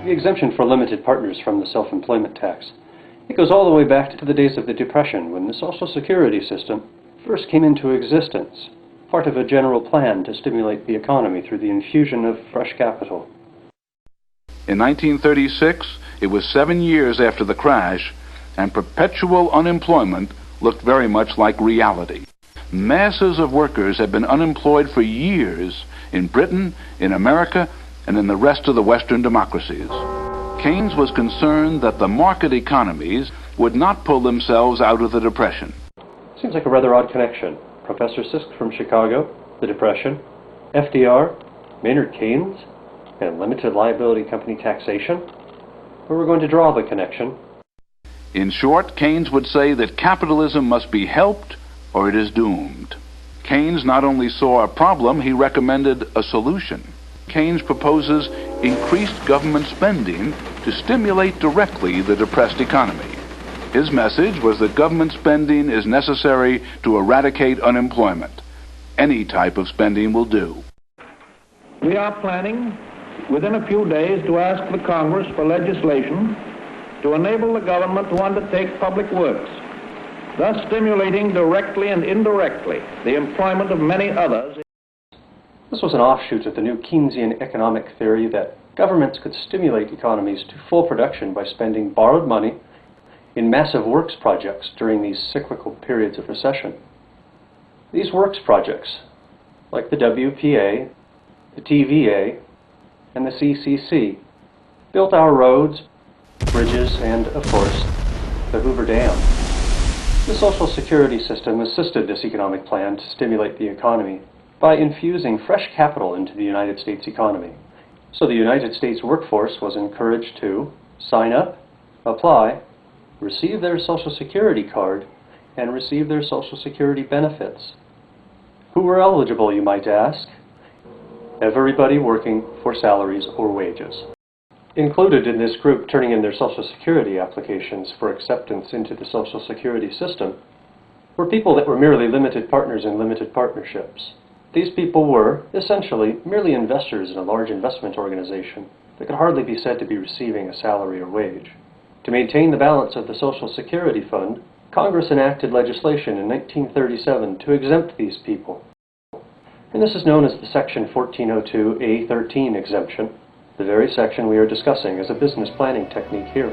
the exemption for limited partners from the self-employment tax. It goes all the way back to the days of the Depression, when the Social Security system first came into existence, part of a general plan to stimulate the economy through the infusion of fresh capital. In 1936, it was 7 years after the crash, and perpetual unemployment looked very much like reality. Masses of workers had been unemployed for years in Britain, in America, and in the rest of the Western democracies. Keynes was concerned that the market economies would not pull themselves out of the Depression. Seems like a rather odd connection. Professor Sisk from Chicago, the Depression, FDR, Maynard Keynes, and limited liability company taxation. Where we're going to draw the connection. In short, Keynes would say that capitalism must be helped or it is doomed. Keynes not only saw a problem, he recommended a solution. Keynes proposes increased government spending to stimulate directly the depressed economy. His message was that government spending is necessary to eradicate unemployment. Any type of spending will do. We are planning within a few days to ask the Congress for legislation to enable the government to undertake public works, thus stimulating directly and indirectly the employment of many others. This was an offshoot of the new Keynesian economic theory that governments could stimulate economies to full production by spending borrowed money in massive works projects during these cyclical periods of recession. These works projects, like the WPA, the TVA, and the CCC, built our roads, bridges, and, of course, the Hoover Dam. The Social Security system assisted this economic plan to stimulate the economy by infusing fresh capital into the United States economy. So the United States workforce was encouraged to sign up, apply, receive their Social Security card, and receive their Social Security benefits. Who were eligible, you might ask? Everybody working for salaries or wages. Included in this group turning in their Social Security applications for acceptance into the Social Security system were people that were merely limited partners in limited partnerships. These people were, essentially, merely investors in a large investment organization that could hardly be said to be receiving a salary or wage. To maintain the balance of the Social Security Fund, Congress enacted legislation in 1937 to exempt these people. And this is known as the Section 1402A13 exemption, the very section we are discussing as a business planning technique here.